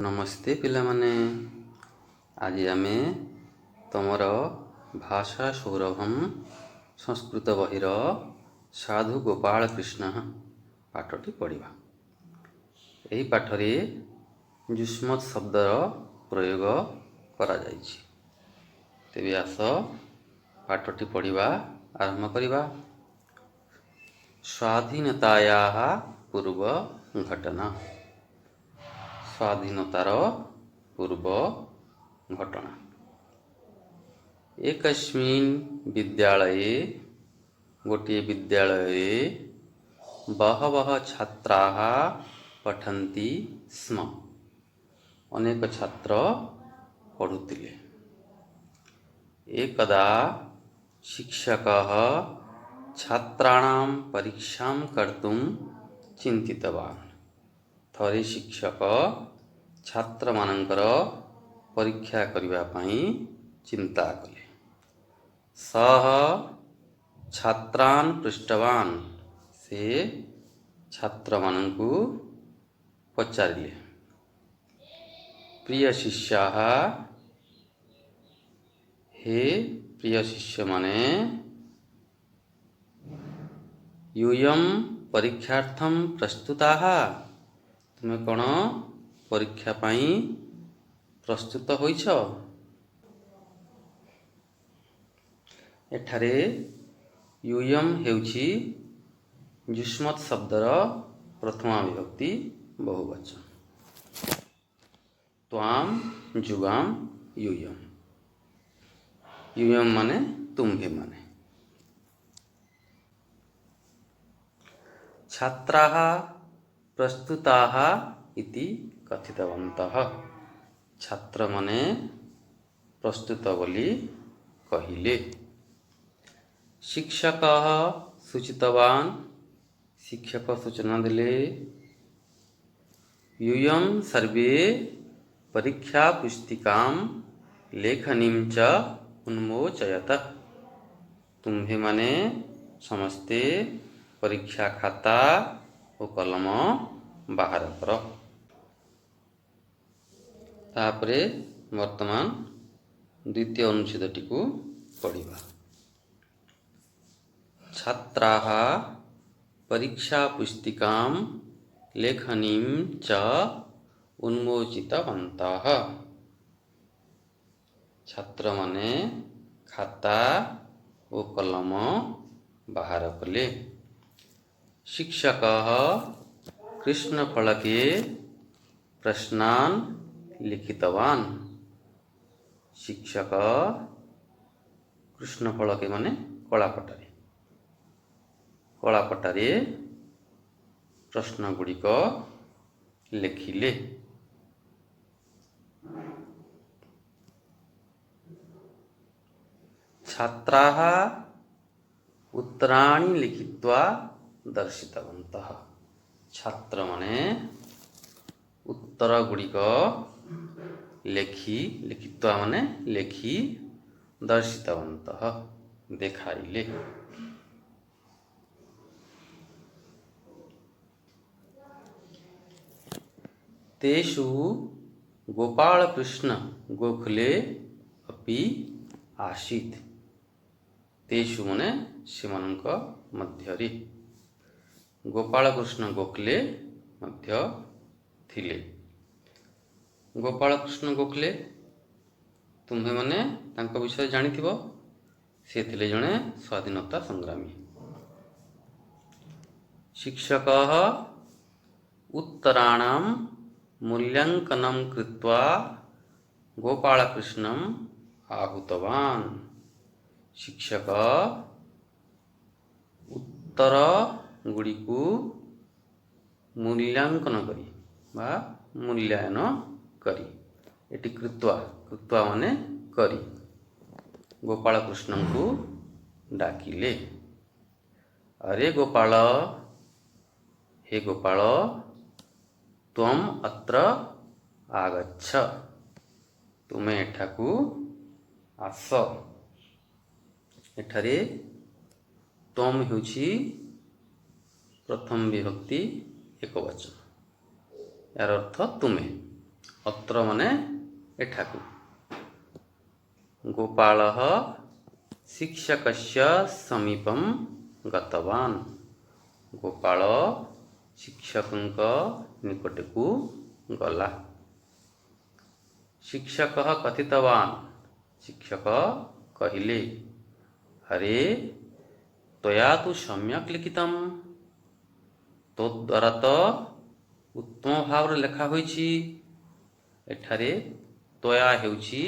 नमस्ते पिलामाने आज आमे तमर भाषा सौरभम संस्कृत बहिर साधु गोपाल कृष्ण पाठटी पढ़ा। यही पाठरे जुष्मत शब्दर प्रयोग करा जाइछि। तेबे आस पाठटी पढ़ा आरंभ करिबा। स्वाधीनतायाः पूर्व घटना। स्वाधीनतार पूर्व घटना। एकस्मिन् विद्यालये गोटे विद्यालये बहवः छात्राः पठन्ति स्म। अनेक छात्र पढुतिले। एकदा शिक्षकः छात्राणां परीक्षां कर्तुं चिन्तितवान्। थरे शिक्षक छात्र मानकर परीक्षा करिबा पई चिंता कले। सह छात्रान् पृष्ठवान्। से छात्र मानंकु पचारिले। प्रिय शिष्याः, हे प्रिय शिष्य माने, यूयं परीक्षार्थं प्रस्तुताः। तुमे कौन परीक्षा पाई प्रस्तुत होइछ? एठारे यूयम हेउछि जुष्मत शब्दर प्रथमा विभक्ति बहुवचन। त्वाम जुगाम यूयम। यूयम माने तुम्भे माने। छात्राः प्रस्तुताः इति कथितवन्तः। छात्र माने प्रस्तुत बोली कहिले। शिक्षकः सूचितवान्। शिक्षक सूचना दिले। यूयं सर्वे परीक्षा पुस्तिकां लेखनीं च उन्मोचयत। तुम्हे माने समस्ते परीक्षा खाता और कलम बाहर कर। तापरे वर्तमान द्वितीय अनुच्छेदटी को पढ़िबा। छात्राः परीक्षा पुस्तिकां लेखनीं च उन्मोचितवन्तः। छात्र माने खाता और कलम बाहर कले। शिक्षकः कृष्णफलके प्रश्नान् लिखितवान्। शिक्षक कृष्णफलके माने कलापटारे। कलापटारे प्रश्न गुड़िक लिखिले। छात्राः उत्तराणि लिखित्वा दर्शितवन्तः। छात्र माने उत्तर गुड़िक लिखित्वा माने लेखि दर्शितवन्तः देखाइले। तेषु गोपालकृष्ण गोखले अपि आसीत्। तेषु माने सेमानंक मध्यरे गोपालकृष्ण गोखले मध्य थिले। गोपालकृष्ण गोखले तुम्हें माने तांको विषय जानिथिबो। से थिले जणे स्वाधीनता संग्रामी। शिक्षकः उत्तराणां मूल्यांकनं कृत्वा गोपालकृष्णम् आहूतवान्। शिक्षक उत्तर गुड़िकु मूल्यांकन करी बा मूल्यायन करी। एटी कृत्वा कृत्वा माने करी गोपालकृष्ण को डाकिले। अरे गोपाल, हे गोपाल, त्वम अत्र आगच्छ। तुमे एठाकू आस। एठारे त्वम हेउछि प्रथम विभक्ति एकवचन। यार अर्थ तुमे। अत्र माने एठाकु। गोपालः शिक्षकस्य समीपं गतवान्। गोपाल शिक्षकଙ୍କ निकटକୁ गला। शिक्षकः कथितवान्। शिक्षक कहिले, अरे त्वया तु सम्यक् लिखितम्। तो द्वारा तो उत्तम भाव लेखा होइछि। एठारे त्वया हेउछि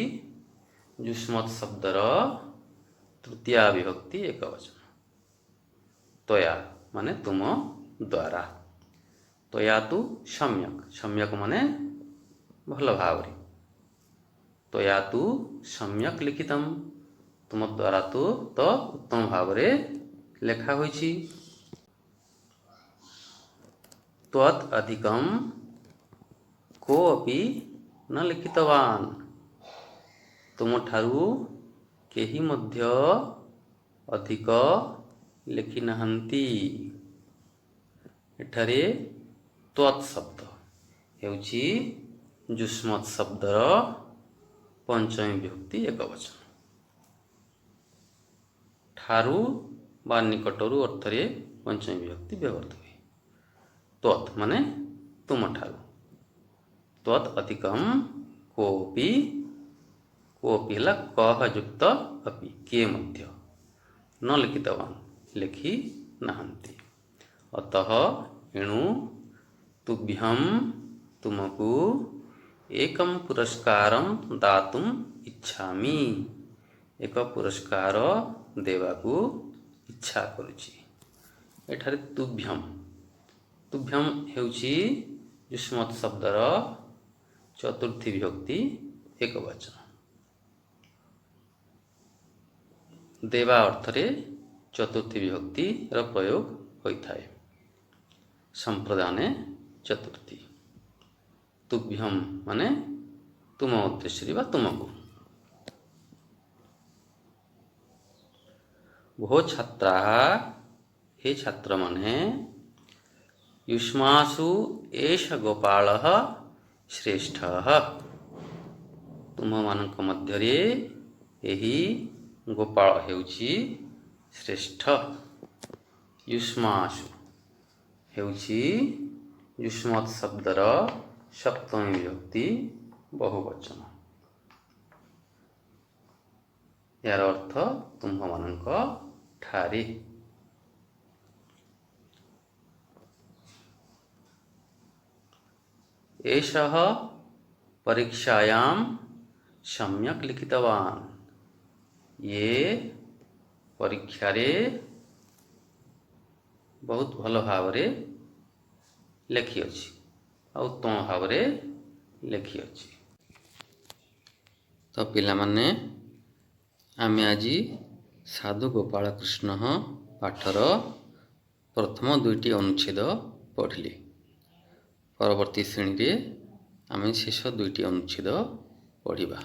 जुष्मत् शब्दर तृतीय विभक्ति एकवचन। त्वया माने तुम द्वारा। त्वया तु सम्यक्, सम्यक् माने भल भाव। त्वया तु सम्यक् लिखितम्, तुम द्वारा तो उत्तम भाव लेखा होइछि। त्वत् अधिकं कोऽपि न लिखितवान्। तुम ठारू केही मध्य अधिक लिखि नाहंती। एठारे त्वत् शब्द हेउछि जुष्मत् शब्दर पंचमी विभक्ति एकवचन। ठारू बा निकटरू अर्थरे पंचमी विभक्ति व्यवहृत हुए। त्वत् माने तुम ठारू। त्वत् अधिकं कोऽपि, कोऽपि हला कः युक्त अपि, के मध्य, न लिखितवान् लिखि नाहंती। अतः एणु तुभ्यं तुमको एकं पुरस्कारं दातुम् इच्छामि। एक पुरस्कार देवाकू इच्छा करुछि। एठारे तुभ्यं, तुभ्यं हेउछि युष्मत् शब्दर चतुर्थी विभक्ति एकवचन। देवा अर्थरे चतुर्थी विभक्ति र प्रयोग होइथाय। संप्रदाने चतुर्थी। तुभ्यं माने तुम उद्देश्य बा तुमको। भो छात्राः, हे छात्र माने, युष्मासु एष गोपालः श्रेष्ठः। तुम मानक मध्यरे एही गोपाल हेउछि श्रेष्ठ। युष्मासु हेउछि युष्मत् शब्दर सप्तमी विभक्ति बहुवचन। यार अर्थ तुम्ह मानक ठारे। एषः परीक्षायां सम्यक् लिखितवान्। ये परीक्षा रे बहुत भल भाव लेखि अछि, उत्तम भाव लेखि अछि। तो पिला माने आमे आजी साधु गोपाल कृष्ण पाठर प्रथम दुईटी अनुच्छेद पढ़िले। परवर्ती श्रेणी रे आमे शेष दुईटी अनुच्छेद पढ़िबा।